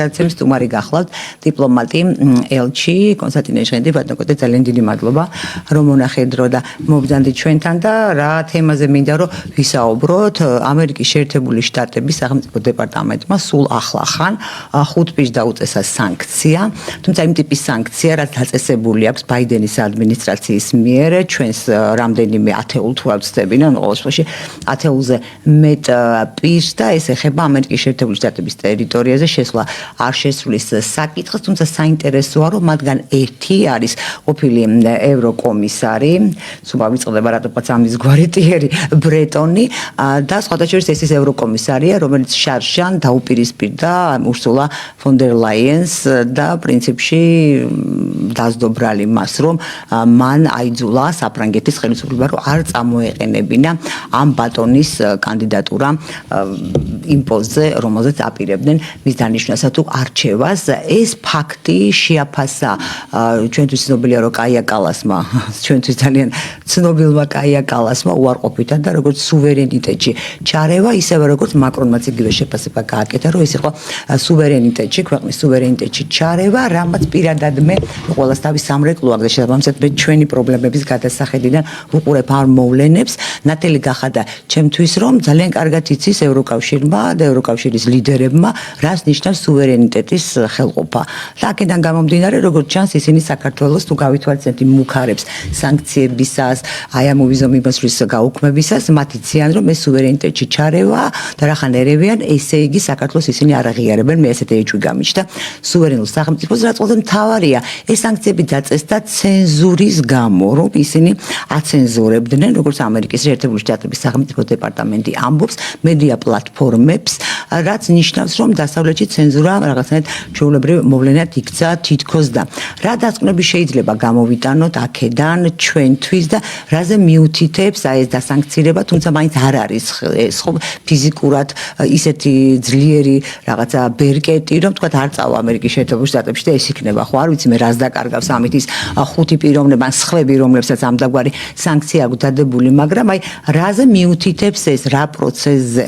გადაცემის სტუმარი გახლავთ დიპლომატი ელჩი კონსტანტინე ჟღენდი ბატონო ძალიან დიდი მადლობა რომ მონახეთ დრო და მობრძანდით ჩვენთან და რა თემაზე მინდა რომ ვისაუბროთ ამერიკის შეერთებული შტატების სახელმწიფო დეპარტამენტმა სულ ახლახან 5 პირს დაუწესა სანქცია თუმცა იმ ტიპის სანქცია რაც დაწესებული აქვს ბაიდენის ადმინისტრაციის მიერ ჩვენს რამდენიმე ათეულ თუ არ ვცდებინა ყოველ შემთხვევაში ათეულზე მეტ პირს და ეს ეხება ამერიკის შეერთებული შტატების ტერიტორიაზე შესვლა არ შესვლის საკითხს, თუმცა საინტერესოა, რომ მათგან ერთი არის ყოფილი ევროკომისარი, სულ ავიწყდება რატომაც ამის გვარი ტიერი ბრეტონი და სხვათა შორის ეს ის ევროკომისარია, რომელიც შარშან დაუპირისპირდა ურსულა ფონ დერ ლაიენს და პრინციპში დაძდობრალი მას, რომ მან აიძულა საფრანგეთის ხელისუფლება, რომ არ წამოეყენებინა ამ ბატონის კანდიდატურა იმ პოსტზე, რომელზეც აპირებდნენ მის დანიშვნასა თუ არჩევას. ეს ფაქტი შეაფასა ჩვენთვის ცნობილია, რომ კაია კალასმა, ჩვენთვის ძალიან ცნობილმა კაია კალასმა უარყოფითა და როგორც სუვერენიტეტში ჩარევა, ისევე როგორც მაკრონმაც იგივე შეფასება გააკეთა, რომ ეს იყო სუვერენიტეტში, ქვეყნის სუვერენიტეტში ჩარევა, რამაც პირადად მე ყოველას თავის სამრეკლო აქვს და შესაბამისად მე ჩვენი პრობლემების გადასახედიდან ვუყურებ არ მოვლენებს. ნათელი გახადა ჩემთვის, რომ ძალიან კარგად იცის ევროკავშირმა და ევროკავშირის ლიდერებმა, რას ნიშნავს სუვერენიტეტის ხელყოფა. და აქედან გამომდინარე, როგორც ჩანს, ისინი საქართველოს თუ გავითვალისწინებთ იმ მუქარებს სანქციებისას, აი ამ ვიზომიმოსვლის გაუქმებისას, მათ იციან, რომ ეს სუვერენიტეტში ჩარევა და რახან ერევიან, ესე იგი საქართველოს ისინი არ აღიარებენ, მე ესეთი ეჭვი გამიჩნდა სუვერენულ სახელმწიფოს, რაც ყველაზე მთავარია. ეს სანქციები დაწესდა ცენზურის გამო, რომ ისინი აცენზურებდნენ, როგორც ამერიკის შეერთებული შტატების სახელმწიფო დეპარტამენტი ამბობს, მედია პლატფორმებს, რაც ნიშნავს, რომ დასავლეთში ცენზურა რაღაცნაირად ჩვეულებრივ მოვლენად იქცა თითქოს და რა დასკვნები შეიძლება გამოვიტანოთ აქედან ჩვენთვის და რაზე მიუთითებს აი ეს დასანქცირება, თუმცა მაინც არ არის ეს ხო ფიზიკურად ისეთი ძლიერი რაღაცა ბერკეტი, რომ თქვა არ წავა ამერიკის შეერთებულ შტატებში და ეს იქნება, ხო არ ვიცი მე რას დაკარგავს ამით ის 5 პიროვნება, სხვები, რომლებსაც ამდაგვარი სანქცია აქვს დადებული, მაგრამ აი რაზე მიუთითებს ეს რა პროცესზე?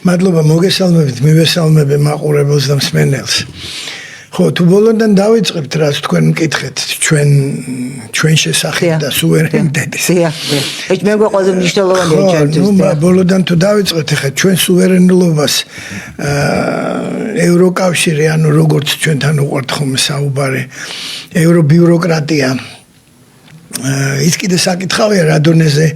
მადლობა მოგესალმებით, მივესალმებ მაყურებელს და მსმენელს. ხო, თუ ბოლოდან დავიწყებთ, რაც თქვენ მკითხეთ, ჩვენ შესახებ და სუვერენიტეტის. ეს მე ყველაზე მნიშვნელოვანია ჩვენთვის. ნუ ბოლოდან თუ დავიწყებთ, ახლა ჩვენ სუვერენულობას ევროკავშირი, ანუ როგორც ჩვენთან უყვართ ხომ საუბარი, ევრობიუროკრატია ის კიდე საკითხავია რა დონეზე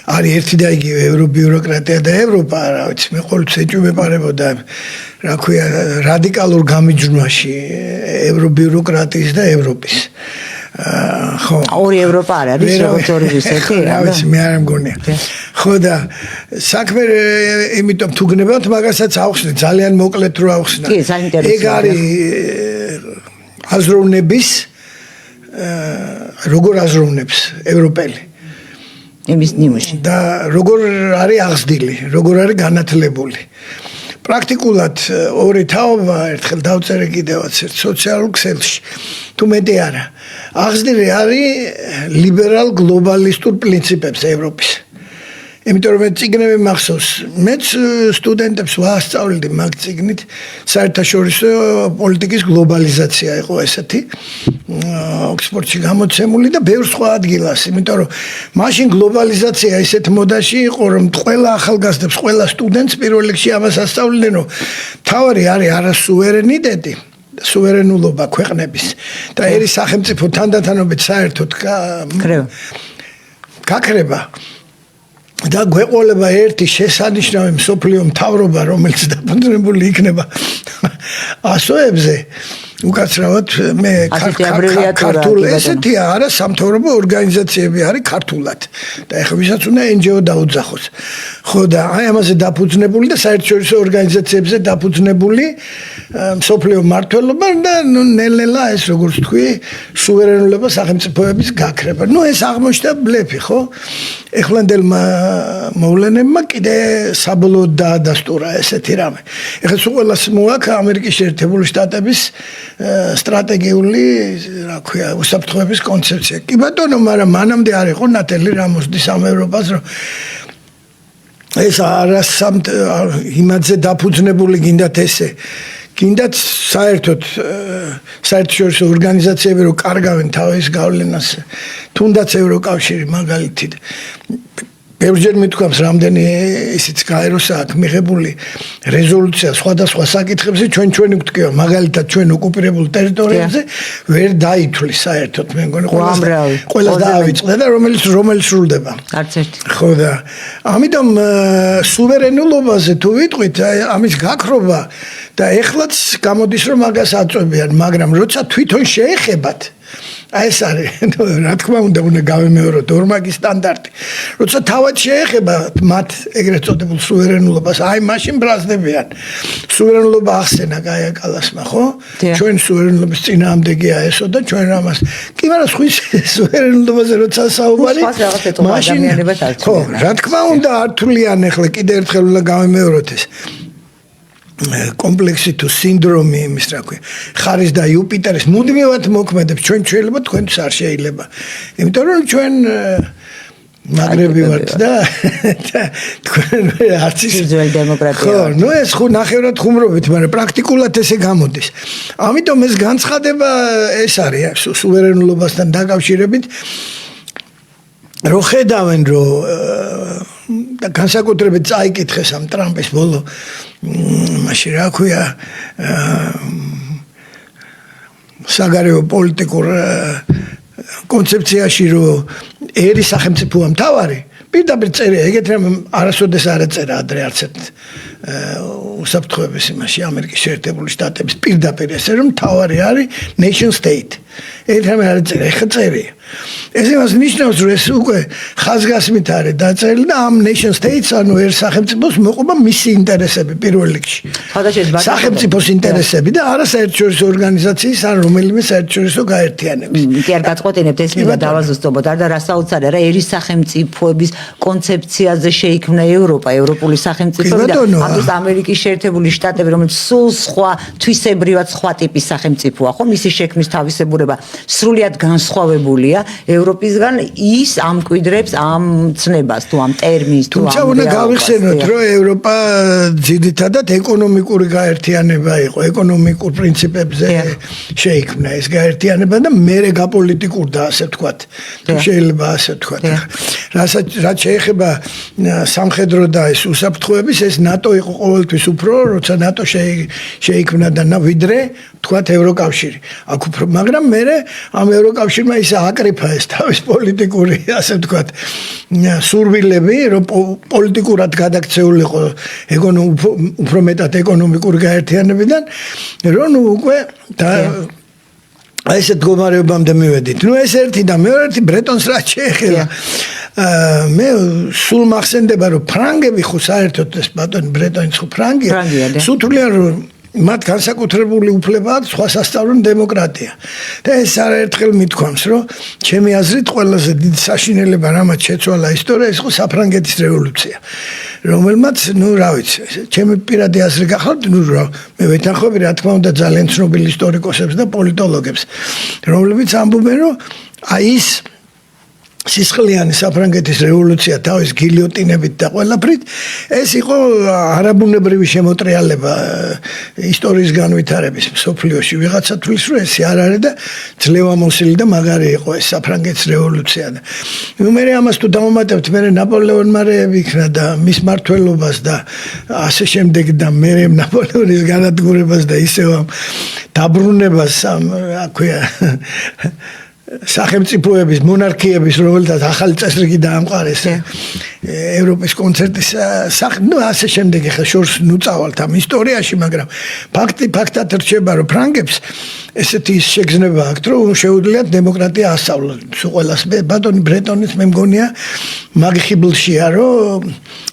არის ერთი და იგივე ევრობიუროკრატია და ევროპა, რა ვიცი, მე ყოველთვის ეჭვი მეპარებოდა რა ქვია რადიკალურ გამიჯვნაში ევრობიუროკრატიის და ევროპის. ხო, ორი ევროპა არ არის, როგორც ორი რუსეთი. რა ვიცი, მე არ მგონია. ხო და საქმე იმიტომ თუ გნებავთ, მაგასაც ავხსნით, ძალიან მოკლედ რო ავხსნა. კი, საინტერესოა. ეგ არის აზროვნების როგორ აზროვნებს ევროპელი იმის ნიმუში და როგორ არის აღზრდილი, როგორ არის განათლებული. პრაქტიკულად ორი თაობა ერთხელ დავწერე კიდევაც ერთ სოციალურ ქსელში. თუ მეტი არა. აღზრდილი არის ლიბერალ გლობალისტურ პრინციპებს ევროპის. იმიტომ რომ წიგნები მახსოვს, მეც სტუდენტებს ვაასწავლდი მაგ წიგნით, საერთაშორისო პოლიტიკის გლობალიზაცია იყო ესეთი, ოქსფორდში გამოცემული და ბევრ სხვა ადგილას, იმიტომ რომ მაშინ გლობალიზაცია ისეთ მოდაში იყო, რომ ყველა ახალგაზრდებს, ყველა სტუდენტს პირველ რიგში ამას ასწავლიდნენ, რომ თავარი არის არასუვერენიტეტი, სუვერენულობა ქვეყნების და ერი სახელმწიფო თანდათანობით საერთოდ გაქრება. და გვეყოლება ერთი შესანიშნავი მსოფლიო მთავრობა, რომელიც დაფუძნებული იქნება ასოებზე. უკაცრავად მე ქართულ ესეთია არა სამთავრობო ორგანიზაციები არის ქართულად და ეხლა ვისაც უნდა NGO დაუძახოს. ხო და აი ამაზე დაფუძნებული და საერთაშორისო ორგანიზაციებზე დაფუძნებული მსოფლიო მმართველობა და ნელ-ნელა ეს როგორც თქვი სუვერენულობა სახელმწიფოების გაქრება. ნუ ეს აღმოჩნდა ბლეფი, ხო? ეხლანდელმა მოვლენებმა კიდე საბოლოოდ დაადასტურა ესეთი რამე. ეხლა სულ ყველას მოაქვს ამერიკის შეერთებული შტატების სტრატეგიული, რა ქვია, უსაფრთხოების კონცეფცია. კი ბატონო, მაგრამ მანამდე არ იყო ნათელი რა მოსდის ამ ევროპას, რომ ეს იმაზე დაფუძნებული გინდათ ესე კიდაც საერთოდ საერთაშორისო ორგანიზაციები რო კარგავენ თავის გავლენას თუნდაც ევროკავშირი მაგალითად ბევრჯერ მithქვამს რამდენი ისიც გაეროსა აქვს მიღებული რეზოლუცია სხვადასხვა საკითხებზე ჩვენი გვტკივა მაგალითად ჩვენ ოკუპირებულ ტერიტორიებზე ვერ დაითვლის საერთოდ მე მგონი ყველას დაავიწყდა და რომელიც სრულდება არც ერთი ხო და ამიტომ სუვერენულობაზე თუ ვიტყვით ამის გაქრობა და ეხლაც გამოდის რომ მაგას აწვევიან მაგრამ როცა თვითონ შეეხებათ აი ეს არის რა თქმა უნდა გავემეოროთ ორმაგი სტანდარტი როცა თავად შეეხება მათ ეგრეთ წოდებულ სუვერენულობას აი მაშინ ბრაზდებიან სუვერენულობა ახსენა გაია კალასმა ხო ჩვენ სუვერენულობის წინააღმდეგია ესო და ჩვენ ამას კი მაგრამ ხვის სუვერენულობაზე როცა საუბარი მაშინ ხო რა თქმა უნდა ართულიან ახლა კიდე ერთხელ უნდა გავემეოროთ ეს კომპლექსი თუ სინდრომი იმის რა ქვია ხარის და იუპიტერის მუდმივად მოქმედებს ჩვენ შეიძლება თქვენთვის არ შეიძლება იმიტომ რომ ჩვენ მაგრები ვართ და თქვენ არც ის ძველი დემოკრატია ხო ნუ ეს ხო ნახევრად ხუმრობით მაგრამ პრაქტიკულად ესე გამოდის ამიტომ ეს განცხადება ეს არის სუვერენულობასთან დაკავშირებით რო ხედავენ რომ და განსაკუთრებით წაიკითხეს ამ ტრამპის ბოლო მაშინ რა ქვია საგარეო პოლიტიკურ კონცეფციაში რომ ერის სახელმწიფოა მთავარი პირდაპირ წერია ეგეთ რამ არასოდეს არ ეწერა ადრე არც ერთ უსაფრთხოების იმაში ამერიკის შეერთებული შტატების პირდაპირ ესე რომ მთავარი არის nation state ეგეთ რამ არ ეწერა ეხლა წერია ეს იმას ნიშნავს რომ ეს უკვე ხაზგასმით არის დაწერილი და ამ nation states ანუ ერთ სახელმწიფოს მოყვება მისი ინტერესები პირველ რიგში სახელმწიფოს ინტერესები და არა საერთაშორისო ორგანიზაციის ან რომელიმე საერთაშორისო გაერთიანების კი არ გაწყვეტინებთ ეს მინდა დავაზუსტოთ არ და რა საოცარია რა ერის სახელმწიფოების კონცეფციაზე შეიქმნა ევროპა ევროპული სახელმწიფოები და ამის ამერიკის შეერთებული შტატები რომელიც სულ სხვა თვისებრივად სხვა ტიპის სახელმწიფოა ხო მისი შექმნის თავისებურება სრულიად განსხვავებულია ევროპისგან ის ამკვიდრებს ამ ცნებას თუ ამ ტერმინს თუ ამ თუმცა უნდა გავიხსენოთ რომ ევროპა ძირითადად ეკონომიკური გაერთიანება იყო ეკონომიკურ პრინციპებზე შეიქმნა ეს გაერთიანება და მერე გაპოლიტიკურდა ასე ვთქვათ თუ შეიძლება ასე ვთქვათ რაც შეეხება სამხედრო და ეს უსაფრთხოების ეს ნატო იყო ყოველთვის უფრო როცა ნატო შეიქმნა და ვიდრე ვთქვათ ევროკავშირი აქ უფრო მაგრამ მერე ამ ევროკავშირმა ისე აკრიფა ეს თავის პოლიტიკური ასე ვთქვათ სურვილები რომ პოლიტიკურად გადაქცეულიყო უფრო მეტად ეკონომიკური გაერთიანებიდან რომ უკვე აი ესეთ მდგომარეობამდე მივედით ნუ ეს ერთი და მეორე ბრეტონს რაც შეეხება მე სულ მახსენდება რომ ფრანგები ხო საერთოდ ეს ბატონი ბრეტონიც ხო ფრანგია სულთლიან რომ მათ განსაკუთრებული უფლება აქვს სხვა სასწავლო დემოკრატია და ეს არაერთხელ მithქვამს რომ ჩემი აზრით ყველაზე დიდი საშინელება რამაც შეცვალა ისტორია ის ხო საფრანგეთის რევოლუცია რომელმაც ნუ რა ვიცი ჩემი პირადი აზრი გახალთ ნუ მე ვეთანხმები რა თქმა უნდა ძალიან ცნობილ ისტორიკოსებს და პოლიტოლოგებს რომლებიც ამბობენ რომ აი ის სისხლიანი საფრანგეთის რევოლუცია თავის გილიოტინებით და ყველაფრით ეს იყო არაბუნებრივი შემოტრიალება ისტორიის განვითარების სოფლიოში ვიღაცა თვლის რომ ეს არ არის და ძლევამოსილი და მაგარი იყო ეს საფრანგეთის რევოლუცია და მე ამას თუ დავუმატებთ მე ნაპოლეონმა რეები იქნა და მის მმართველობას და ასე შემდეგ და მე ნაპოლეონის განადგურებას და ისევ ამ დაბრუნებას რა ქვია სახელმწიფოების მონარქიების რომელთაც ახალი წესრიგი დაამყარეს ევროპის კონცერტის ნუ ასე შემდეგ ახლა შორს ნუ წავალთ ამ ისტორიაში მაგრამ ფაქტად რჩება რომ ფრანგებს ესეთი შეგრძნება აქვთ რომ შეუძლიათ დემოკრატია ასწავლონ ყველას ბატონი ბრეტონის მე მგონია მაგ ხიბლშია რომ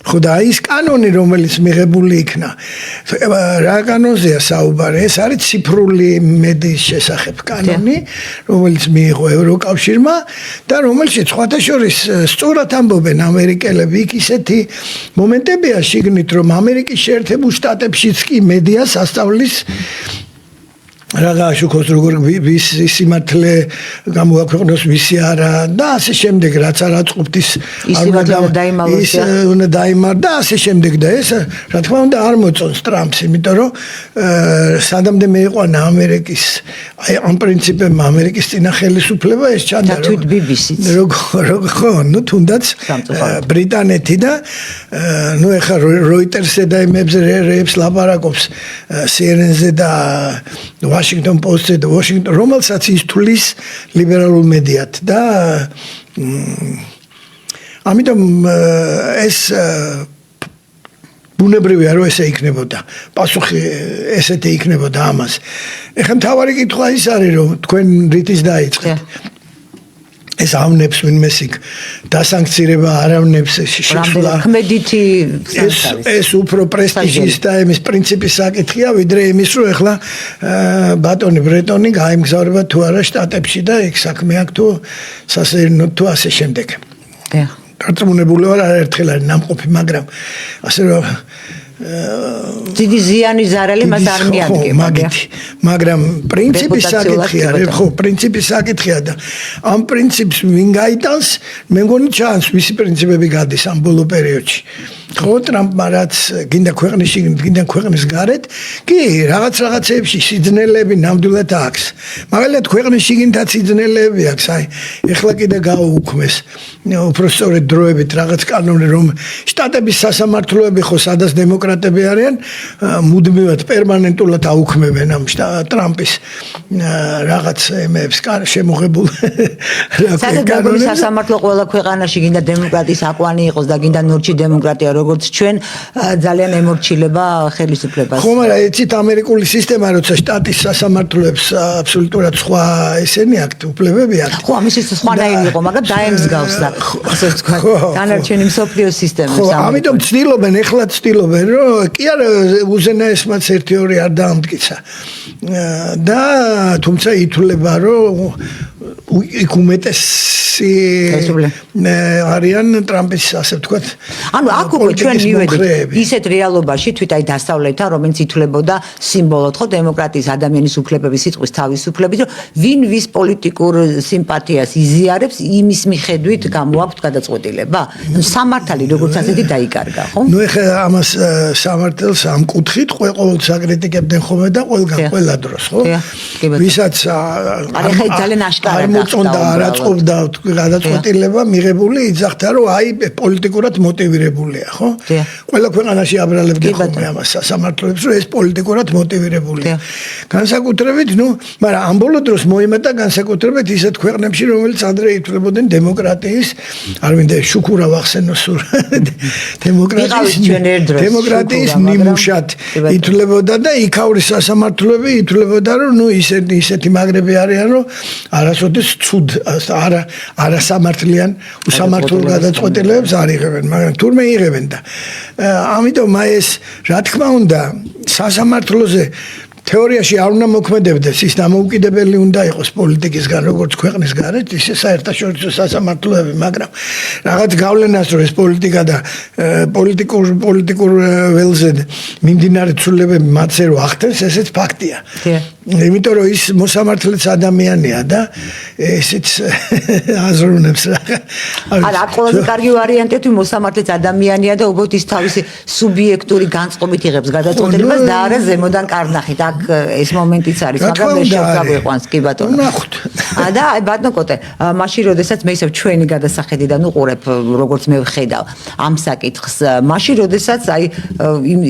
ხოდა ის კანონი რომელიც მიღებული იქნა რა კანონზეა საუბარი ეს არის ციფრული მედიის შესახებ კანონი რომელიც მიიღო ევროკავშირმა და რომელშიც სხვათა შორის სწორად ამბობენ ამერიკელები იქ ისეთი მომენტებია შიგნით რომ ამერიკის შეერთებულ შტატებშიც კი მედიას ასწავლის Raga შუქოს როგორ ვის სიმართლე გამოაქვეყნოს ვისი არა და ასე შემდეგ რაც არ აწყობთ ის უნდა დაიმართა და ასე შემდეგ და ეს რა თქმა უნდა არ მოწონს ტრამპს იმიტომ რომ სადამდე მეიყვანა ამერიკის აი ამ პრინციპებმა ამერიკის წინა ხელისუფლება ეს ჩანდა როგორ ხო ნუ თუნდაც ბრიტანეთი და ნუ ეხა როიტერსზე და იმებს ლაპარაკობს CNN-ზე და Washington Post-ზე და Washington რომელსაც ის თulis ლიბერალურ მედიად და ამიტომ ეს ბუნებრივია რომ ესე იქნებოდა პასუხი ესეთი იქნებოდა ამას ეხლა მთავარი კითხვა ის არის რომ თქვენ რითიც დაიწყეთ ეს ავნებს ვინმეს იქ დასანქცირება არავნებს შეშლა ხმედითი ეს უფრო პრესტიჟის და იმის პრინციპის საკითხია ვიდრე იმის რომ ეხლა ბატონი ბრეტონი გაემგზავრება თუ არა შტატებში და იქ საქმე აქვს თუ სასეირნოდ თუ ასე შემდეგ დარწმუნებული ვარ არაერთხელ არის ნამყოფი მაგრამ ასე რომ დიდი ზიანი ზარალი მას არ მიადგება მაგრამ პრინციპის საკითხია ხო პრინციპის საკითხია და ამ პრინციპს ვინ გაიტანს მე მგონი ჩანს ვისი პრინციპები გადის ამ ბოლო პერიოდში ხო ტრამპმა რაც გინდა ქვეყნის გინდა ქვეყნის გარეთ კი რაღაცეებში სიძნელეები ნამდვილად აქვს მაგალითად ქვეყნის შიგნითაც სიძნელეები აქვს აი ეხლა კიდე გაუუქმეს უფრო სწორედ დროებით რაღაც კანონი რომ შტატების სასამართლოები ხო სადაც დემოკრატები არიან მუდმივად პერმანენტულად აუქმებენ ამ ტრამპის რაღაც ემებს შემოღებულ საკანონი სასამართლო ყველა ქვეყანაში გინდა დემოკრატიის აკვანი იყოს და გინდა ნორჩი დემოკრატია როგორც ჩვენ ძალიან ემორჩილება ხელისუფლებას. ხო, მაგრამ იცით ამერიკული სისტემა როცა შტატის სასამართლოებს აბსოლუტურად სხვა ესენი აქვთ, უფლებები აქვთ. ხო, ამის სხვანაირი იყო, მაგრამ დაემსგავს და ასე ვთქვათ, დანარჩენი მსოფლიოს სისტემებს. ხო, ამიტომ ცდილობენ, ეხლა ცდილობენ, რომ კი არა უზენაესმაც 1-2 არ დაამტკიცა. და თუმცა ითვლება, რომ იქ უმეტესი არიან ტრამპის ასე ვთქვათ. ანუ აქ უკვე ჩვენ მივედით ისეთ რეალობაში თვით აი დასავლეთთან რომელიც ითვლებოდა სიმბოლოდ ხო დემოკრატიის ადამიანის უფლებების სიტყვის თავისუფლებით რომ ვინ ვის პოლიტიკურ სიმპათიას იზიარებს იმის მიხედვით გამოაქვთ გადაწყვეტილება სამართალი როგორც ასეთი დაიკარგა ხო ნუ ეხლა ამას სამართელს ამ კუთხით ყოველთვის აკრიტიკებდნენ ხოლმე და ყველა დროს ხო ვისაც აი ძალიან აშკარად მოწონდა არაწყობდა გადაწყვეტილება მიღებული იძახდა რომ აი პოლიტიკურად მოტივირებულია ხო ყველა ქვეყანაში აბრალებდნენ ხოლმე ამას სასამართლოებს რომ ეს პოლიტიკურად მოტივირებულია განსაკუთრებით ნუ მაგრამ ამ ბოლო დროს მოიმატა განსაკუთრებით ისეთ ქვეყნებში რომელიც ადრე ითვლებოდნენ დემოკრატიის არ მინდა შუქურა ვახსენოს დემოკრატიის ნიმუშად ითვლებოდა და იქაური სასამართლოები ითვლებოდა რომ ნუ ისეთი მაგრები არიან რომ არასოდეს ცუდ არასამართლიან უსამართლო გადაწყვეტილებებს არ იღებენ მაგრამ თურმე იღებენ და ამიტომ აი ეს რა თქმა უნდა სასამართლოზე თეორიაში არ უნდა მოქმედებდეს ის დამოუკიდებელი უნდა იყოს პოლიტიკისგან როგორც ქვეყნის გარეთ ისე საერთაშორისო სასამართლოები მაგრამ რაღაც გავლენას რომ ეს პოლიტიკა და პოლიტიკურ ველზე მიმდინარე ცვლილებები მათზე რო ახდენს ესეც ფაქტია იმიტომ რომ ის მოსამართლეც ადამიანია და ესეც აზროვნებს რა არა ყველაზე კარგი ვარიანტია თუ მოსამართლეც ადამიანია და უბრალოდ ის თავისი სუბიექტური განწყობით იღებს გადაწყვეტილებას და არა ზემოდან კარნახით აქ ეს მომენტიც არის მაგრამ მე შევწავიყვანს კი ბატონო ნახოთ და აი ბატონო კოტე მაშინ როდესაც მე ისევ ჩვენი გადასახედიდან უყურებ როგორც მე ვხედავ ამ საკითხს მაშინ როდესაც აი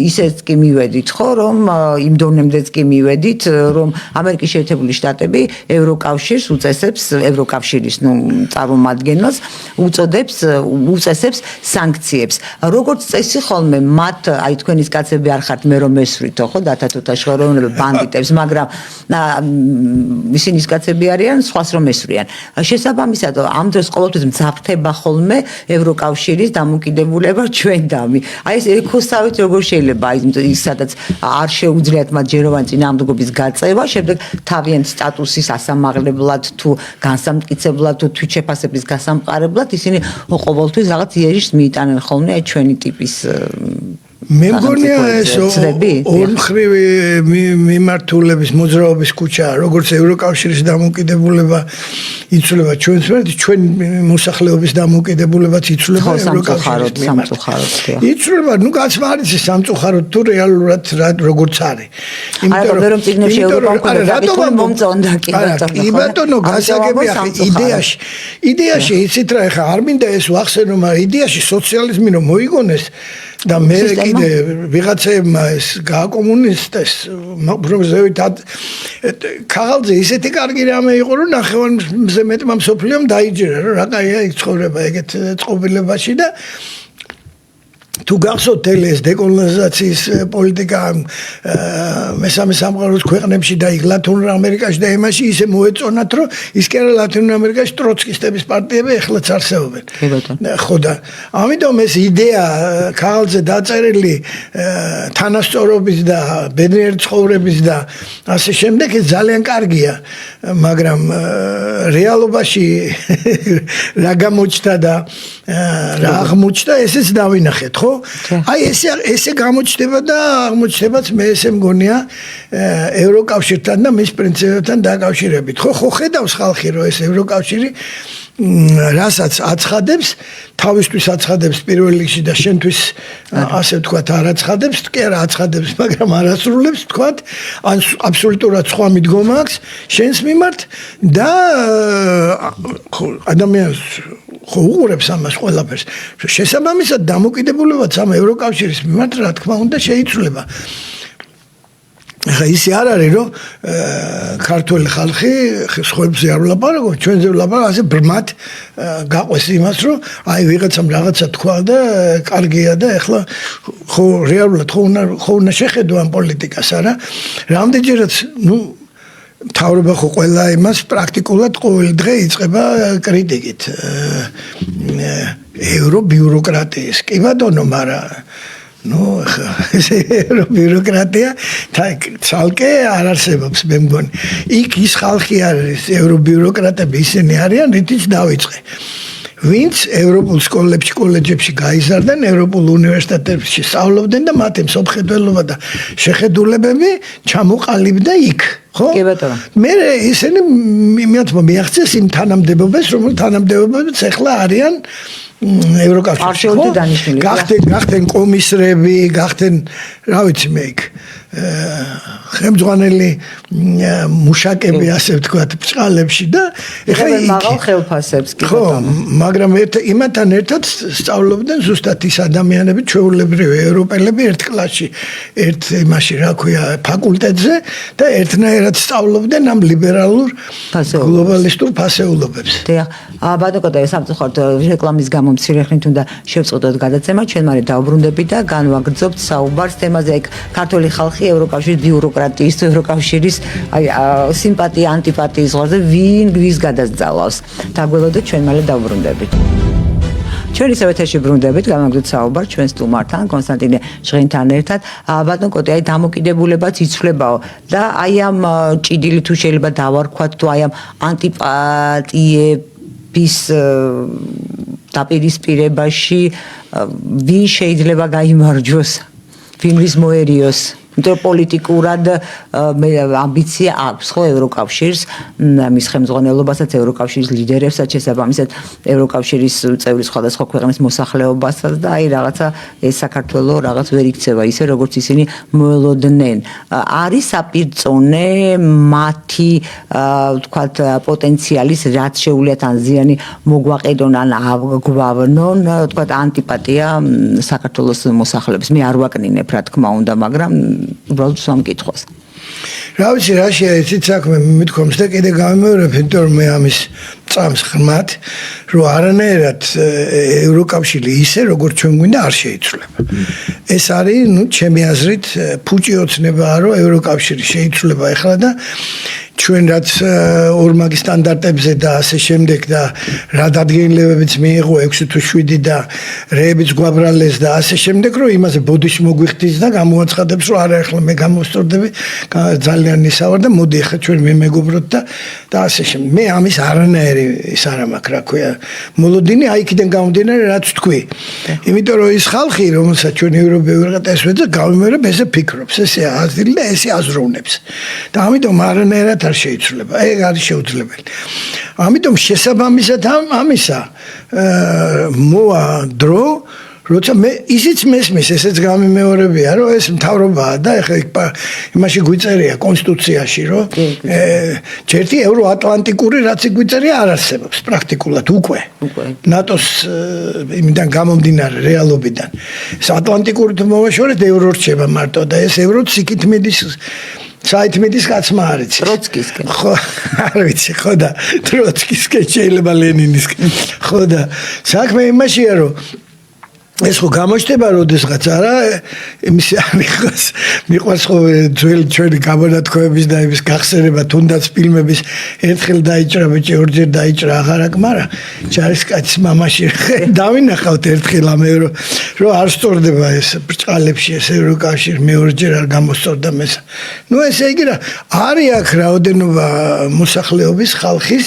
ისეც კი მივედით ხო რომ იმ დონემდეც კი მივედით რომ ამერიკის შეერთებული შტატები ევროკავშირს უწესებს ევროკავშირის წარმომადგენლს უწესებს სანქციებს როგორც წესი ხოლმე მათ აი თქვენის კაცები არ ხართ მე რომ მესვრითო ხო დათათოთა შორეულები ბანდიტებს მაგრამ ისინი კაცები არიან სხვას რომ ესვრიან შესაბამისად ამ დროს ყოველთვის მძაფრდება ხოლმე ევროკავშირის დამოკიდებულება ჩვენდამი აი ეს ეკოსავით როგორ შეიძლება აი სადაც არ შეუძლიათ მათ ჯეროვანი წინააღმდეგობის გაწევა შემდეგ თავიანთ სტატუსის ასამაღლებლად თუ განსამტკიცებლად თუ თვითშეფასების გასამყარებლად ისინი ყოველთვის რაღაც იერიში მიიტანენ ხოლმე აი ჩვენი ტიპის მე მგონია ეს ორმხრივი მიმართულების მოძრაობის კუჩა, როგორც ევროკავშირის დამოუკიდებულება იცვლება ჩვენს მიმართ, ჩვენ მოსახლეობის დამოუკიდებულებაც იცვლება ევროკავშირის მიმართ. იცვლება, ნუ კაცმა არის სამწუხაროდ თუ რეალურად როგორც არის. იმიტომ რომ წიგნებში ევროპა მქონდა მომწონდა კი ბატონო, გასაგები იდეაში იცით რა, ეხა არ მინდა ეს ვახსენო, მაგრამ იდეაში სოციალიზმი რომ მოიგონეს და მე კიდე ვიღაცებმა ეს გააკომუნისტეს პროგრესივით ქაღალდზე ისეთი კარგი რამე იყო რომ ნახევარზე მეტმა მსოფლიომ დაიჯერა რომ რა კაია იქ ცხოვრება ეგეთ წყობილებაში და თუ გახსოვთ ეს დეკოლონიზაციის პოლიტიკა მესამე სამყაროს ქვეყნებში და იქ ლათინურ ამერიკაში და იმაში ისე მოეწონათ რომ ის კი არა ლათინურ ამერიკაში ტროცკისტების პარტიები ეხლაც არსებობენ. ხო და ამიტომ ეს იდეა ქაღალდზე დაწერილი თანასწორობის და ბედნიერი ცხოვრების და ასე შემდეგ ეს ძალიან კარგია, მაგრამ რეალობაში რა გამოჩნდა და რა აღმოჩნდა ესეც დავინახეთ, ხო? აი ესე გამოჩნდება და აღმოჩნდებაც მე ესე მგონია ევროკავშირთან და მის პრინციპებთან დაკავშირებით. ხო ხედავს ხალხი რომ ეს ევროკავშირი რასაც აცხადებს, თავისთვის აცხადებს პირველ რიგში და შენთვის ასე ვთქვათ არ აცხადებს, კი არა აცხადებს, მაგრამ არ ასრულებს ვთქვათ, ან აბსოლუტურად სხვა მიდგომა აქვს შენს მიმართ და ადამიანს ხო უყურებს ამას ყველაფერს. შესაბამისად დამოკიდებულებაც ამ ევროკავშირის მიმართ რა თქმა უნდა შეიცვლება. ისე არ არის რომ ქართული ხალხი სხვებზე არ ვლაპარაკობ, ჩვენზე ვლაპარაკობ, ასე ბრმად გაყვეს იმას რომ აი ვიღაცამ რაღაცა თქვა და კარგია და ეხლა ხო რეალურად ხო უნდა შეხედო ამ პოლიტიკას არა. რამდენჯერაც მთავრობა ხო ყველა იმას პრაქტიკულად ყოველი დღე იწყება კრიტიკით ევრობიუროკრატიის. კი ბატონო, მაგრამ ევრობიუროკრატია ცალკე არ არსებობს მე მგონი. იქ ის ხალხი არის ევრობიუროკრატები ისინი არიან, რითიც დავიწყე. ვინც ევროპულ სკოლებში, კოლეჯებში გაიზარდნენ, ევროპულ უნივერსიტეტებში სწავლობდნენ და მათი მსოფლმხედველობა და შეხედულებები ჩამოყალიბდა იქ. ხო? კი ბატონო. მე ისინი მიაღწიეს იმ თანამდებობებს, რომელ თანამდებობებს ახლა არიან ევროკავშირში. გახდნენ კომისრები, გახდნენ, რა ვიცი მე იქ ხელმძღვანელი მუშაკები ასე ვთქვათ ბჭყალებში და ეხლა მაღალ ხელფასებს კი ბატონო. მაგრამ იმათთან ერთად სწავლობდნენ ზუსტად ის ადამიანები, ჩვეულებრივი ევროპელები ერთ კლასში, ერთ იმაში რა ქვია ფაკულტეტზე და ერთნაირად სწავლობდნენ ამ ლიბერალურ გლობალისტურ ფასეულობებს. დიახ, ბატონო და სამწუხაროდ რეკლამის გამო მცირე ხნით უნდა შევწყვეტოთ გადაცემა, ჩვენ მალე დავბრუნდებით და განვაგრძობთ საუბარს თემაზე იქ ქართული ხალხი ევროკავშირის ბიუროკრატიის თუ ევროკავშირის აი სიმპათია ანტიპათიის ზღვარზე ვის გადასწავლავს. დაგველოდეთ ჩვენ მალე დავბრუნდებით. ჩვენ ისევ ეთერში ბრუნდებით, განვაგრძობთ საუბარს ჩვენ სტუმართან, კონსტანტინე ჟღენთან ერთად. ბატონ კოტე, აი დამოკიდებულებაც იცვლებაო და აი ამ ჭიდილი თუ შეიძლება დავარქვათ თუ აი ამ ანტიპათიების დაპირისპირებაში ვინ შეიძლება გაიმარჯვოს, ვინ ვის მოერიოს? იმიტომ პოლიტიკურად ამბიცია აქვს ხო ევროკავშირს, მის ხელმძღვანელობასაც ევროკავშირის ლიდერებსაც შესაბამისად ევროკავშირის წევრი სხვადასხვა ქვეყნის მოსახლეობასაც და აი რაღაცა ეს საქართველო რაღაც ვერ იქცევა ისე როგორც ისინი მოელოდნენ. არის საპირწონე მათი ვთქვათ პოტენციალის რაც შეუძლიათ ან ზიანი მოგვაყედონ ან აგვავნონ ვთქვათ ანტიპათია საქართველოს მოსახლეობის. მე არ ვაკნინებ რა თქმა უნდა, მაგრამ უბრალოდ სამკითხოს. რა ვიცი რა შეიძლება საქმე მithkoms და კიდე გამიმეორებ, იმიტომ რომ მე ამის წამს ხმად, რომ არანაირად ევროკავშირი ისე როგორც ჩვენ გვინდა არ შეიცვლება. ეს არის, ჩემი აზრით, ფუჭი ოცნებაა, რომ ევროკავშირი შეიცვლება ახლა და ჩვენ რაც ორმაგი სტანდარტებზე და ასე შემდეგ და რა დადგენილებებიც მიიღო 6 თუ 7 და რეებიც გვაბრალეს და ასე შემდეგ, რომ იმაზე ბოდიში მოგვიხდის და გამოაცხადებს, რომ არა ახლა მე გამოსწორდები ძალიან ისავარ და მოდი ახლა ჩვენ მე მეგობროთ და ასე შემდეგ. მე ამის არანაირი ის არა მაქვს, რა ქვია, მოლოდინი აი იქიდან გამომდინარე რაც თქვი. იმიტომ რომ ის ხალხი, რომელსაც ჩვენ ევროპელი ვიღაც ესვეძა, გავიმეორებ ესე ფიქრობს, ესე აზრილი და ესე აზროვნებს. და ამიტომ არანაირად არ შეიცვლება. ეგ არის შეუძლებელი. ამიტომ შესაბამისად ამისა მოვა დრო როცა მე ისიც მესმის ესეც გამიმეორებია რომ ეს მთავრობაა და ეხლა იმაში გვიწერია კონსტიტუციაში რომ ჯერთი ევროატლანტიკური რაც გვიწერია არ არსებობს პრაქტიკულად უკვე ნატოს იმიდან გამომდინარე რეალობიდან ეს ატლანტიკური თუ მოვაშორეთ ევრო რჩება მარტო და ეს ევროც იქით მიდის საითმედის კაცმა არ იცი ტროცკისკენ ხო არ ვიცი ხო და ტროცკისკენ შეიძლება ლენინისკენ ხო და საქმე იმაშია რომ ეს ხო გამოჩნდება როდესღაც არა იმის მიყვარს ხო ძველი ჩვენი გამონათქვამების და იმის გახსენება თუნდაც ფილმების ერთხელ დაიჭრა ბიჭი ორჯერ დაიჭრა აღარ აქ მაგრამ ჯარისკაცის მამაში დავინახავთ ერთხელ ამე რომ არ სწორდება ეს ბრჭყალებში ეს ევროკავშირი მეორჯერ არ გამოსწორდა მესა ნუ ესე იგი რა არის აქ რაოდენობა მოსახლეობის ხალხის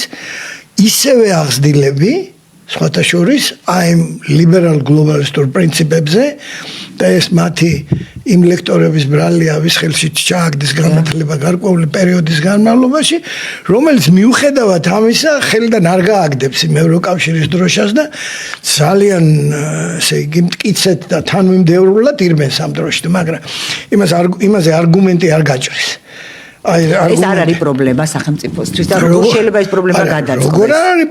ისევე აღზრდილები სხვათა შორის აი ლიბერალ გლობალისტურ პრინციპებზე და ეს მათი იმ ლექტორების ბრალია ვის ხელში ჩააგდეს განათლება გარკვეული პერიოდის განმავლობაში რომელიც მიუხედავად ამისა ხელიდან არ გააგდებს იმ ევროკავშირის დროშას და ძალიან ესე იგი მტკიცეთ და თანმიმდევრულად ირბენს ამ დროშით მაგრამ იმაზე არგუმენტი არ გაჭრის ეს არ არის პრობლემა სახელმწიფოსთვის და როგორ შეიძლება ეს პრობლემა გადაწყდეს? როგორ არის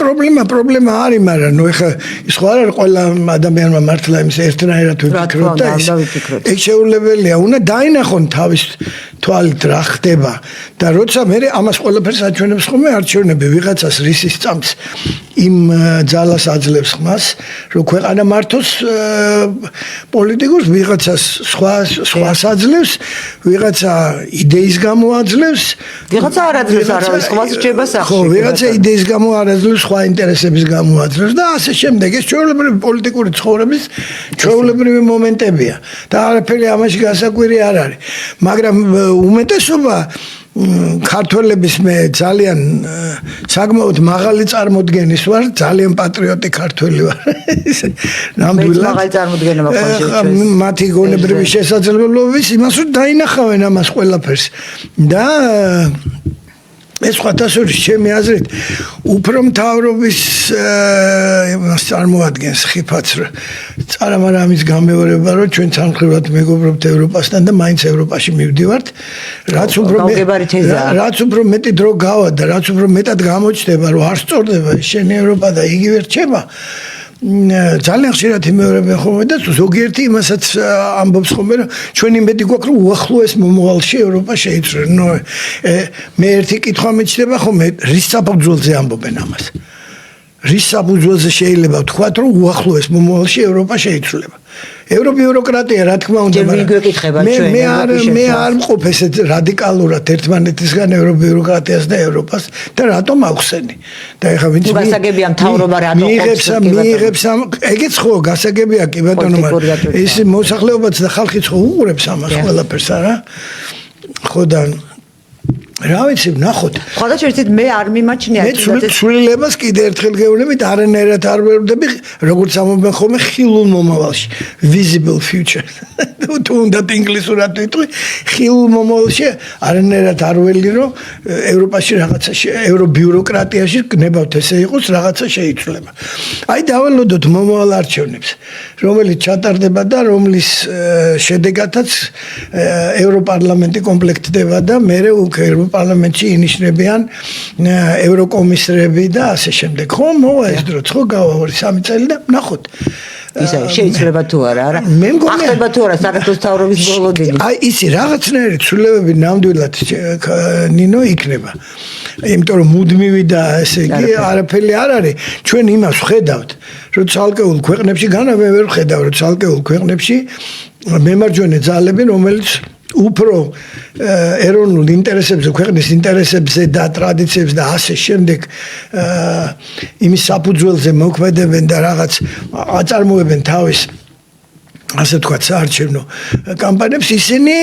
პრობლემა არის, მაგრამ ნუ ეხლა ის ხო არ არის ყველა ადამიანმა მართლა იმის ერთნაირად ვიფიქროთ და ეს შეუძლებელია. უნდა დაინახონ თავის თვალით რა ხდება და როცა მე ამას ყველაფერს აჩვენებს ხოლმე არჩევნები ვიღაცას რისის წამს იმ ძალას აძლევს ხმას, რომ ქვეყანა მართოს პოლიტიკურს ვიღაცას სხვას აძლევს, ვიღაცა იდეის გამო აძლევს, ვიღაცა არ აძლევს არავის ხმას რჩება სახლში. ხო, ვიღაცა იდეის გამო არ აძლევს, სხვა ინტერესების გამო აძლევს და ასე შემდეგ. ეს ჩვეულებრივი პოლიტიკური ცხოვრების ჩვეულებრივი მომენტებია და არაფერი ამაში გასაკვირი არ არის. მაგრამ უმეტესობა ქართველების მე ძალიან საკმაოდ მაღალი წარმოდგენის ვარ, ძალიან პატრიოტი ქართველი ვარ. ნამდვილად მაღალი წარმოდგენა მაქვს ჩვენ. მათი გონებრივი შესაძლებლობების იმას რომ დაინახავენ ამას ყველაფერს და ეს სხვათა შორის ჩემი აზრით უფრო მთავრობის იმას წარმოადგენს ხიფაც წარამარა ამის გამეორება რომ ჩვენ სამხრივად მეგობრობთ ევროპასთან და მაინც ევროპაში მივდივართ რაც უფრო მეტი დრო გავა და რაც უფრო მეტად გამოჩნდება რომ არ სწორდება შენი ევროპა და იგივე რჩება ძალიან ხშირად იმეორებენ ხოლმე და ზოგიერთი იმასაც ამბობს ხოლმე რომ ჩვენი იმედი გვაქვს რომ უახლოეს მომავალში ევროპა შეიცვლოს. ნუ მე ერთი კითხვა მეჩნდება ხოლმე რის საფუძველზე ამბობენ ამას. რის საფუძველზე შეიძლება ვთქვათ რომ უახლოეს მომავალში ევროპა შეიცვლება. ევრობიუროკრატია რა თქმა უნდა მე არ მყოფ ესეთ რადიკალურად ერთმანეთისგან ევრობიუროკრატიას და ევროპას და რატომ ახსენი და ეხლა ვინც გასაგებია მთავრობა რატომ მიიღებს ეგეც ხო გასაგებია კი ბატონო მაგრამ ეს მოსახლეობაც და ხალხიც ხო უყურებს ამას ყველაფერს არა ხო და რა ვიცი ნახოთ ხოდა შეიძლება მე არ მიმაჩნია მე ცვლილებას კიდე ერთხელ გეუბნებით არანაირად არ ვერდები როგორც ამობენ ხოლმე ხილულ მომავალში visible future თუ უნდა ინგლისურად ვიტყვი ხილულ მომავალში არანაირად არ ველი რომ ევროპაში რაღაცა ევრობიუროკრატიაში გნებავთ ესე იყოს რაღაცა შეიცვლება აი დავალოდოთ მომავალ არჩევნებს რომელიც ჩატარდება და რომლის შედეგადაც ევროპარლამენტი კომპლექტდება და მე უკვე პარლამენტში ინიშნებიან ევროკომისრები და ასე შემდეგ. ხო, მოვა ეს დროც, ხო, გავა 2-3 წელი და ნახოთ. ისა შეიძლება თუ არა, არა. ახდება თუ არა საქართველოს მთავრობის ბოლოდინი. აი, ისი რაღაცნაირი ცვლილებები ნამდვილად ნინო იქნება. იმიტომ რომ მუდმივი და ესე იგი არაფერი არ არის. ჩვენ იმას ვხედავთ, რომ ცალკეულ ქვეყნებში განა მე ვერ ვხედავ, რომ ცალკეულ ქვეყნებში მემარჯვენე ძალები, რომელიც უფრო ეროვნულ ინტერესებზე, ქვეყნის ინტერესებზე და ტრადიციებზე და ასე შემდეგ იმის საფუძველზე მოქმედებენ და რაღაც აწარმოებენ თავის ასე თქვა საარჩევნო კამპანიებს ისინი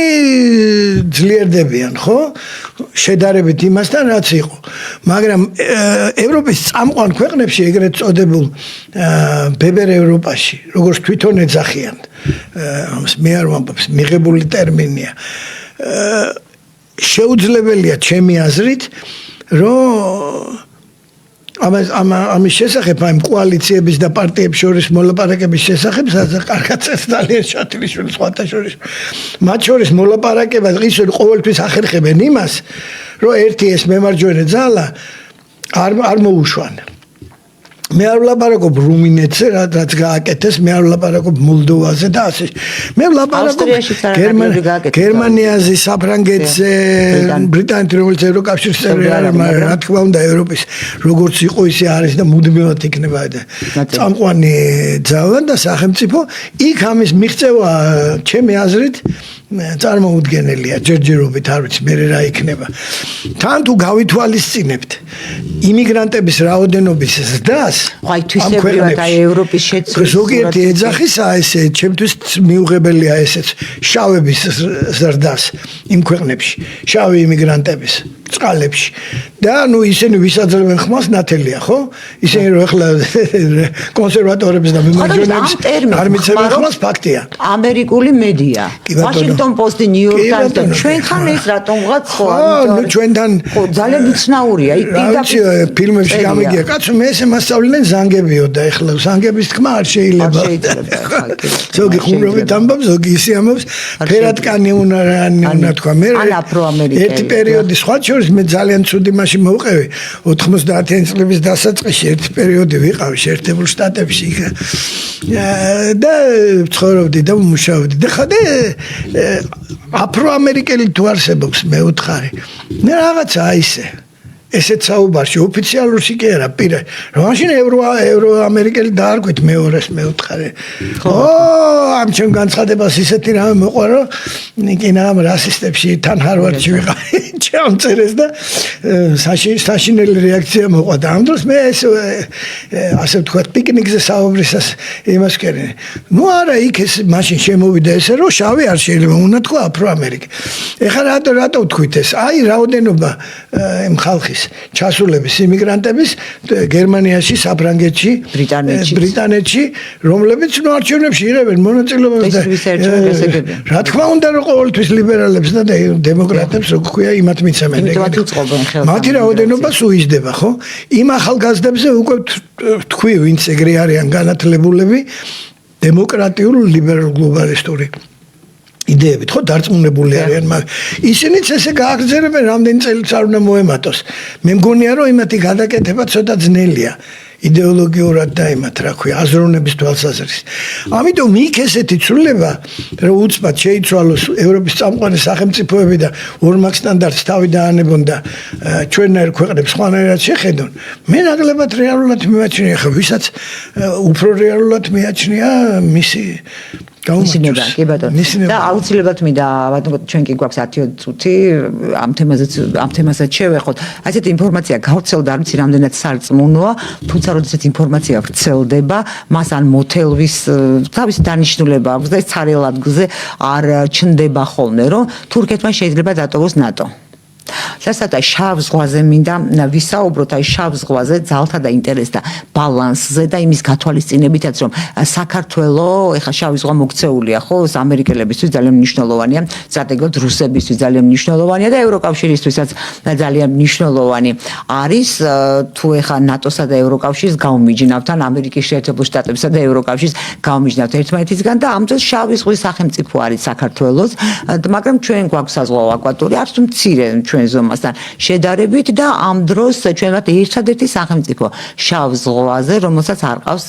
ძლიერდებიან, ხო? შედარებით იმასთან, რაც იყო. მაგრამ ევროპის წამყვან ქვეყნებში, ეგრეთ წოდებულ ბებერ ევროპაში, როგორც თვითონ ეძახიან, ამას მე არ ვამბობ, მიღებული ტერმინია. შეუძლებელია ჩემი აზრით, რომ ამის შესახებ, ამ კოალიციების და პარტიების შორის მოლაპარაკების შესახებ, სადაც კარგად წერს ძალიან შათილიშვილი სხვათა შორის. მათ შორის მოლაპარაკება ისე ყოველთვის ახერხებენ იმას, რომ ერთი ეს მემარჯვენე ძალა არ მოუშვან. მე არ ვლაპარაკობ რუმინეთზე, რაც გააკეთეს, მე არ ვლაპარაკობ მოლდოვაზე და ასე. მე ვლაპარაკობ გერმანიაზე, საფრანგეთზე, ბრიტანეთზე, როგორც ევროკავშირის წევრი არის, მაგრამ რა თქმა უნდა ევროპის როგორც იყო ისე არის და მუდმივად იქნება და წამყვანი ძალა და სახელმწიფო იქ ამის მიღწევა ჩემი აზრით წარმოუდგენელია ჯერჯერობით არ ვიცი მე რა იქნება. თან თუ გავითვალისწინებთ იმიგრანტების რაოდენობის ზრდას აი თვისებრივად აი ევროპის შეცვლის ზოგიერთი ეძახისა ესე ჩემთვის მიუღებელია ესეც შავების ზრდას იმ ქვეყნებში შავი იმიგრანტების წყალებში და ნუ ისინი ვისაძლებენ ხმას ნათელია ხო ისინი რომ ახლა კონსერვატორებს და მემარჯვენეებს არ მიცემენ ხმას ფაქტია ამერიკული მედია ვაშინგტონ პოსტი ნიუ-იორკ ტაიმზი და ჩვენთან ეს რატომღაც ხო ნუ ჩვენთან ძალიან უცნაურია იქ პირდაპირ ფილმებში გამიგია კაცო მე ესე მასწავლდნენ ზანგებიო და ახლა ზანგების თქმა არ შეიძლება ზოგი ხუმრობით ამბობს ზოგი ისე ამბობს ფერატკანი უნდა თქვა მე ერთი პერიოდი სხვა მე ძალიან ცუდი მაშინ მოვყევი 90-იანი წლების დასაწყისში ერთი პერიოდი ვიყავი შეერთებულ შტატებში და ცხოვრობდი და მუშაობდი და ხადე აფროამერიკელი თუ არსებობს მე უთხარი მე რაღაცა ისე ესეც საუბარში ოფიციალურში კი არა პირა რომ მაშინ ევროამერიკელი დაარქვით მეორეს მე უთხარი ამ ჩემ განცხადებას ისეთი რამე მოყვა რომ ნიკინა ამ რასისტებში თან ჰარვარდში ვიყავი ჩამწერეს და საშინელი რეაქცია მოყვა და ამ დროს მე ასე ვთქვათ პიკნიკზე საუბრისას იმას ვკერდი ნუ არა იქ ეს მაშინ შემოვიდა ესე რომ შავი არ შეიძლება უნდა თქვა აფროამერიკა ეხლა რატო ვთქვით ეს აი რაოდენობა იმ ხალხის ჩასულების იმიგრანტების გერმანიაში, საფრანგეთში, ბრიტანეთში, რომლებიც ნუ არჩევნებში იღებენ მონაწილეობას და რა თქმა უნდა რომ ყოველთვის ლიბერალებს და დემოკრატებს რო ქვია იმათ მიცემენ მათი რაოდენობა სუიზდება ხო? იმ ახალგაზრდებზე უკვე თქვი ვინც ეგრე არიან განათლებულები დემოკრატიულ ლიბერალ გლობალისტური იდეებით ხო დარწმუნებული არიან მაგრამ ისინიც ესე გააგრძელებენ რამდენი წელიც არ უნდა მოემატოს მე მგონია რომ იმათი გადაკეთება ცოტა ძნელია იდეოლოგიურად და იმათ რა ქვია აზროვნების თვალსაზრისით ამიტომ იქ ესეთი ცვლილება რომ უცბად შეიცვალოს ევროპის წამყვანი სახელმწიფოები და ორმაგ სტანდარტს თავი დაანებონ და ჩვენნაირ ქვეყნებს სხვანაირად შეხედონ მე ნაკლებად რეალურად მიმაჩნია ხო ვისაც უფრო რეალურად მიაჩნია მისი ისინება კი ბატონო და აუცილებლად მინდა ბატონო ჩვენ კი გვაქვს 10 წუთი ამ თემასაც შევეხოთ ასეთი ინფორმაცია გავრცელდა არ ვიცი რამდენად სარწმუნოა თუმცა როდესაც ინფორმაცია ვრცელდება მას ან მოთელვის თავისი დანიშნულება აქვს და ეს ცარიელ ადგილზე არ ჩნდება ხოლმე რომ თურქეთმა შეიძლება დატოვოს ნატო სასად შავ ზღვაზე მინდა ვისაუბროთ აი შავ ზღვაზე ძალთა და ინტერესთა ბალანსზე და იმის გათვალისწინებითაც რომ საქართველოს ეხა შავი ზღვა მოქცეულია ხო ამერიკელებისთვის ძალიან მნიშვნელოვანია სტრატეგიულად რუსებისთვის ძალიან მნიშვნელოვანია და ევროკავშირისთვისაც ძალიან მნიშვნელოვანი არის თუ ეხა ნატოსა და ევროკავშირს გავმიჯნავთ ან ამერიკის შეერთებულ შტატებსა და ევროკავშირს გავმიჯნავთ ერთმანეთისგან და ამ დროს შავი ზღვის სახელმწიფო არის საქართველოს მაგრამ ჩვენ გვაქვს საზღვაო აკვატორია არც თუ მცირე ჩვენ ზომასთან შედარებით და ამ დროს ჩვენවත් ერთადერთი სახელმწიფო შავ ზღვაზე რომელსაც არ ყავს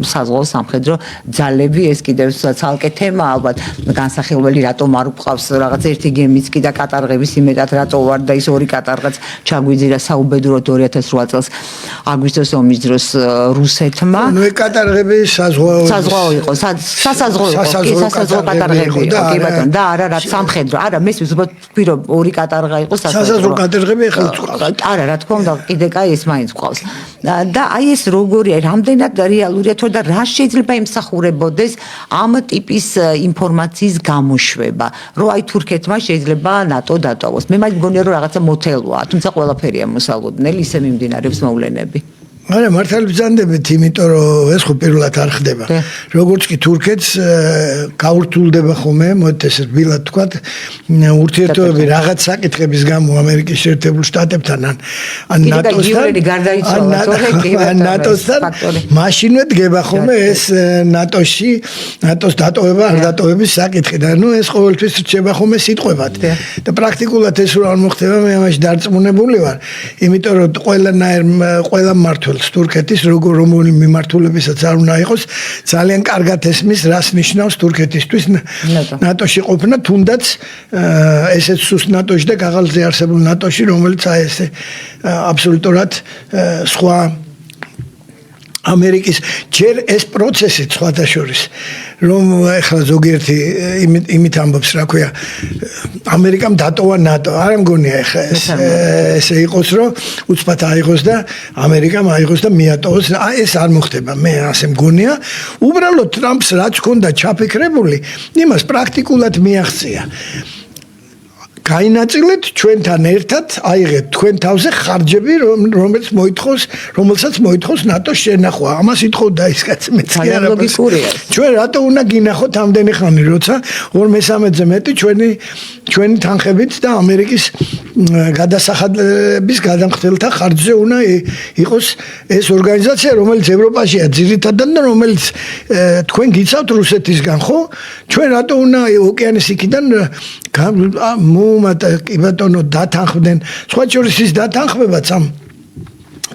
საზღვაო სამხედრო ძალები ეს კიდევ ცალკე თემა ალბათ განსახილველი რატომ არ უყავს რაღაც ერთი გემიც კი და კატარღების იმედად რატო ვარ და ის ორი კატარღაც ჩაგვიძირა საუბედუროდ 2008 წელს აგვისტოს ომის დროს რუსეთმა ნუ კატარღები საზღვაო იყო სასაზღვრო კატარღები იყო კი ბატონო და არა რა სამხედრო არა მესმის უბრალოდ თქვი რომ ორი კატარღა იყო სასაზღვრო კატარღები ახლა არა რა თქმა უნდა კიდე კაი ეს მაინც ყავს და აი ეს როგორია, რამდენად რეალურია თორე და რა შეიძლება იმსახურებოდეს ამ ტიპის ინფორმაციის გამოშვება, რომ აი თურქეთმა შეიძლება ნატო დატოვოს. მე მგონია რომ რაღაცა მოთელვაა, თუმცა ყველაფერია მოსალოდნელი, ისე მიმდინარეობს მოვლენები. არა, მართალი ბრძანდებით, იმიტომ რომ ეს ხო პირველად არ ხდება. როგორც კი თურქეთს გაურთულდება ხოლმე, მოდით ეს რბილად თქვა, ურთიერთობები რაღაც საკითხების გამო ამერიკის შეერთებულ შტატებთან ან ნატოსთან მაშინვე დგება ხოლმე ეს ნატოს დატოვება არ დატოვების საკითხი და ნუ ეს ყოველთვის რჩება ხოლმე სიტყვებად. და პრაქტიკულად ეს რა არ მოხდება, მე ამაში დარწმუნებული ვარ, იმიტომ რომ ყველა მართვა თურქეთის რომელი მიმართულებისაც არ უნდა იყოს ძალიან კარგად ესმის რას ნიშნავს თურქეთისთვის ნატოში ყოფნა თუნდაც ესეც სუს ნატოში და გაღალზე არსებულ ნატოში რომელიც აი ესე აბსოლუტურად სხვა ამერიკის ჯერ ეს პროცესი სხვათა შორის რომ ახლა ზოგიერთი იმით ამბობს რა ქვია ამერიკამ დატოვა ნატო არ მგონია ახლა ესე იყოს რომ უცბად აიღოს და ამერიკამ აიღოს და მიატოვოს ეს არ მოხდება მე ასე მგონია უბრალოდ ტრამპს რაც ჰქონდა ჩაფიქრებული იმას პრაქტიკულად მიაღწია გაინაწილეთ ჩვენთან ერთად აიღეთ თქვენ თავზე ხარჯები რომელსაც მოითხოვს ნატოს შენახვა ამას ითხოვდა ის კაცი მეც კი არა ჩვენ რატო უნდა გინახოთ ამდენი ხანი როცა 2/3-ზე მეტი ჩვენი თანხებით და ამერიკის გადასახადების გადამხდელთა ხარჯზე უნდა იყოს ეს ორგანიზაცია რომელიც ევროპაშია ძირითადად და რომელიც თქვენ გიცავთ რუსეთისგან ხო ჩვენ რატო უნდა ოკეანის იქიდან კი ბატონო დათანხმდნენ სხვა შორის ის დათანხმებაც ამ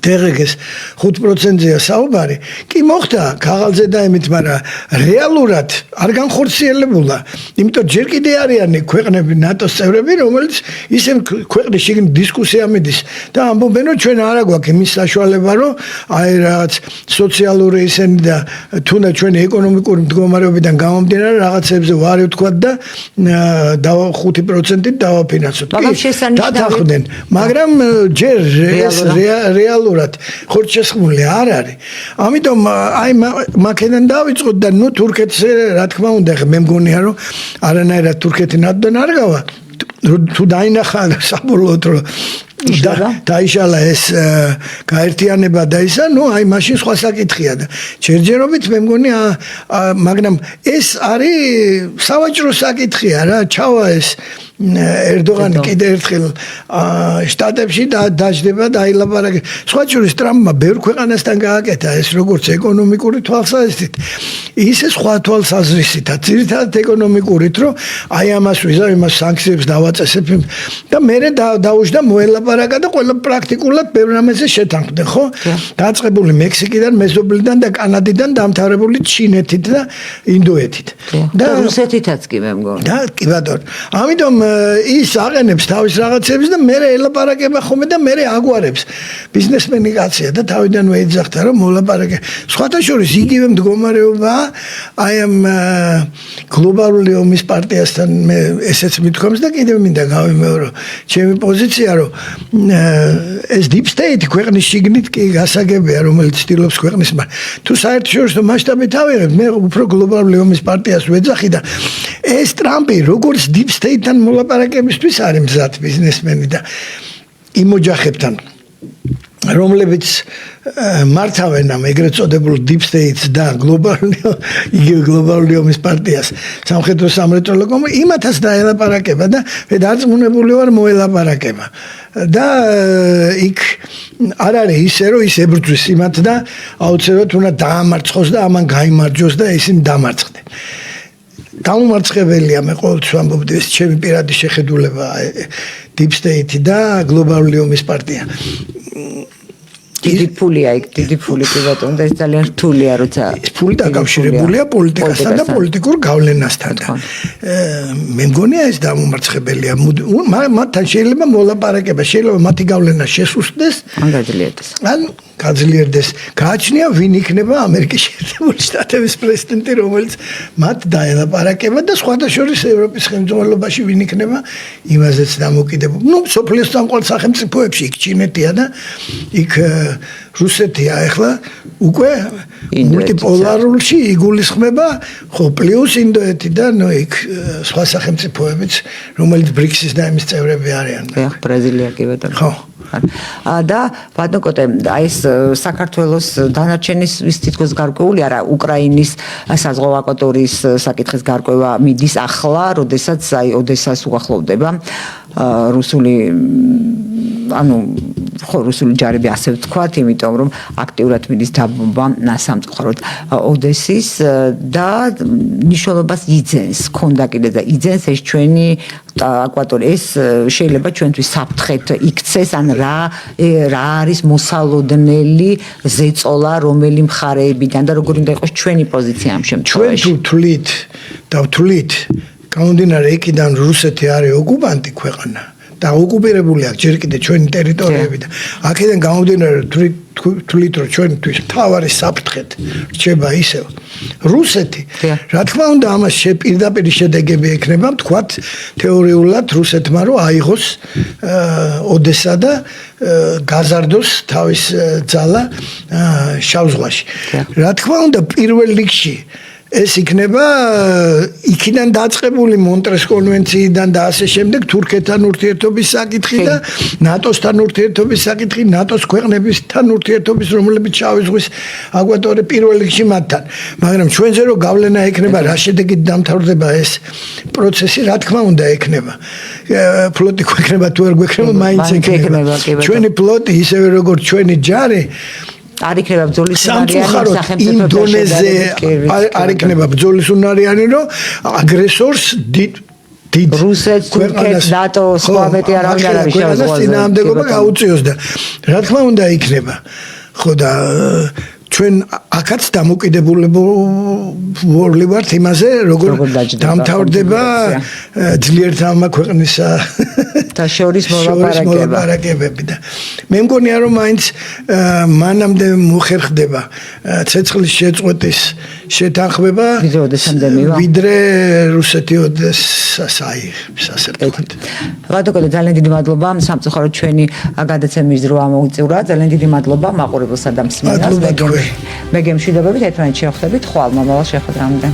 თერეგეს 5%-ია საუბარი კი მოხდა ქაღალზე და იმით მაგრამ რეალურად არ განხორციელებულა იმიტომ ჯერ კიდე არიანი ქვეყნები ნატოს წევრები რომელიც ისე ქვეყნის შიგნით დისკუსია მიდის და ამბობენ რომ ჩვენ არა გვაქვს იმის საშუალება რომ აი რაღაც სოციალური ისენი და თუნდაც ჩვენი ეკონომიკური მდგომარეობიდან გამომდინარე რაღაცებზე ვარი ვთქვა და 5%-ით დავაფინანსოთ დათანხმდნენ მაგრამ ჯერ ეს რეალურად ხორჩესხმული არ არის. ამიტომ აი მაქედან დავიწყოთ და ნუ თურქეთზე რა თქმა უნდა მე მგონია რომ არანაირად თურქეთი ნატოდან არ გავა. თუ დაინახა საბოლოოდ რომ დაიშალა ეს გაერთიანება და ისა ნუ აი მაშინ სხვა საკითხია და ჯერჯერობით მე მგონია მაგრამ ეს არის სავაჭრო საკითხია რა ჩავა ეს ერდოღანი კიდე ერთხელ შტატებში დაждდება და აილაპარაკე სხვა შორის ტრამპმა ბევრ ქვეყანასთან გააკეთა ეს როგორც ეკონომიკური თვალსაზრისით ისე სხვა თვალსაზრისითაც ძირითადად ეკონომიკურით რომ აი ამას ვიზა იმას სანქციებს დავაწესებ და მე დაუждდა მოელაპარაკა და ყველა პრაქტიკულად ბევრ რამეზე შეთანხმდნენ ხო დაწყებული მექსიკიდან მეზობლიდან და კანადიდან დამთავრებული ჩინეთით და ინდოეთით და რუსეთითაც კი მე მგონი და კი ბატონო ამიტომ ის აყენებს თავის რაღაცებს და მე ელაპარაკება ხოლმე და მე აგვარებს ბიზნესმენი კაცია და თავიდანვე ეძახდა რომ მოლაპარაკე სხვათა შორის იგივე მდგომარეობა აი ამ გლობალური ომის პარტიასთან მე ესეც მithქვამს და კიდევ მინდა გავიმეორო ჩემი პოზიცია რომ ეს deep state ქვეყნის შიგნით კი გასაგებია რომელიც ცდილობს ქვეყნის თუ საერთაშორისო მასშტაბით ავიღებ მე უფრო გლობალური ომის პარტიას ვეძახი და ეს ტრამპი როგორც deep state-თან მოლაპარაკებისთვის არის მზად ბიზნესმენი და იმ ოჯახებთან რომლებიც მართავენ ამ ეგრეთ წოდებულ deep states და გლობალური ომის პარტიას სამხედრო სამრეწველო კომი იმათაც დაელაპარაკება და მე დარწმუნებული ვარ მოელაპარაკება და იქ არ არის ისე რომ ის ებრძვის იმათ და აუცილებლად უნდა დაამარცხოს და ამან გაიმარჯოს და ისინი დამარცხდნენ გამომარცხებელია მე ყოველთვის ვამბობდი ეს ჩემი პირადი შეხედულება deep state და გლობალური ომის პარტია დიდი ფულია იქ დიდი ფული კი ბატონო და ეს ძალიან რთულია როცა ფული დაკავშირებულია პოლიტიკასთან და პოლიტიკურ გავლენასთან მე მგონია ეს დამომარცხებელია მათთან შეიძლება მოლაპარაკება შეიძლება მათი გავლენა შესუსტდეს ან გაძლიერდეს ან გაძლიერდეს. გააჩნია ვინ იქნება ამერიკის შეერთებული შტატების პრეზიდენტი, რომელიც მათ დაელაპარაკება და სხვადასხვა ევროპის ხელმძღვანელობაში ვინ იქნება, იმაზეც დამოკიდებული. ნუ სოფლიოს სამყარო სახელმწიფოებში იქ ჩინეთია და იქ რუსეთია ახლა უკვე მულტიპოლარულში იგულისხმება, ხო, პლუს ინდოეთი და ნუ იქ სხვა სახელმწიფოებიც, რომელიც ბრიქსის და იმის წევრები არიან. ბრაზილია კი ბატონო. ხო. და ბატონო კოტე, აი ეს საქართველოს დანარჩენის ვის თითქოს გარკვეული არა, უკრაინის საზღვაო აკვატორიის საკითხის გარკვევა მიდის ახლა, როდესაც აი ოდესას უახლოვდება რუსული რუსული ჯარები ასე ვთქვათ, იმიტომ რომ აქტიურად მიდის დაბომბვა სამწუხაროდ ოდესის და ნიშნულობას იძენს, ქონდა კიდე და იძენს ეს ჩვენი აკვატორი, ეს შეიძლება ჩვენთვის საფრთხეთ იქცეს, ან რა არის მოსალოდნელი ზეწოლა, რომელი მხარეებიდან და როგორ უნდა იყოს ჩვენი პოზიცია ამ შემთხვევაში. ჩვენ თუ ვთვლით, გამომდინარე იქიდან რუსეთი არის ოკუპანტი ქვეყანა. და ოკუპირებული აქვს ჯერ კიდევ ჩვენი ტერიტორიები და აქედან გამომდინარე თვლით რომ ჩვენთვის მთავარი საფრთხეთ რჩება ისევ რუსეთი. რა თქმა უნდა ამას პირდაპირ შედეგები ექნება, თქვათ თეორიულად რუსეთმა რომ აიღოს ოდესა და გაზარდოს თავის ძალა შავ ზღვაში. რა თქმა უნდა პირველ რიგში ეს იქნება იქიდან დაწყებული მონტრეს კონვენციიდან და ასე შემდეგ თურქეთთან ურთიერთობის საკითხი და ნატოსთან ურთიერთობის საკითხი, ნატოს ქვეყნებისთან ურთიერთობის, რომლებიც შავი ზღვის აკვატორი პირველ რიგში მათთან. მაგრამ ჩვენზე რომ გავლენა ექნება, რა შედეგით დამთავრდება ეს პროცესი, რა თქმა უნდა ექნება. ფლოტი გვექნება თუ არ გვექნება, მაინც ექნება. ჩვენი ფლოტი ისევე როგორც ჩვენი ჯარი არ იქნება ბრძოლის სამწუხაროდ ინდონეზია არ იქნება ბრძოლის უნარიანი, რომ აგრესორს დიდ რუსეთს, თურქეთს, ნატოს, სხვა მეტი არავინ არ არის შევაზღვაზე. წინააღმდეგობა გაუწიოს და რა თქმა უნდა იქნება. ხო და ჩვენ აქაც დამოკიდებულები ვართ იმაზე, როგორ დამთავრდება ძლიერთამა ქვეყნისა და შორის მოლაპარაკებები და მე მგონია რომ მაინც მანამდე მოხერხდება ცეცხლის შეწყვეტის შეთანხმება ვიდრე რუსეთი ოდესას სასერტოდ. ბატონო, ძალიან დიდი მადლობა სამწუხაროდ ჩვენი გადაცემის დრო ამოუწევრა. ძალიან დიდი მადლობა მაყურებელსა და მსმენელს. მე გემშვიდობებით ერთმანეთს შევხვდებით ხვალ მომავალ შეხვედრამდე.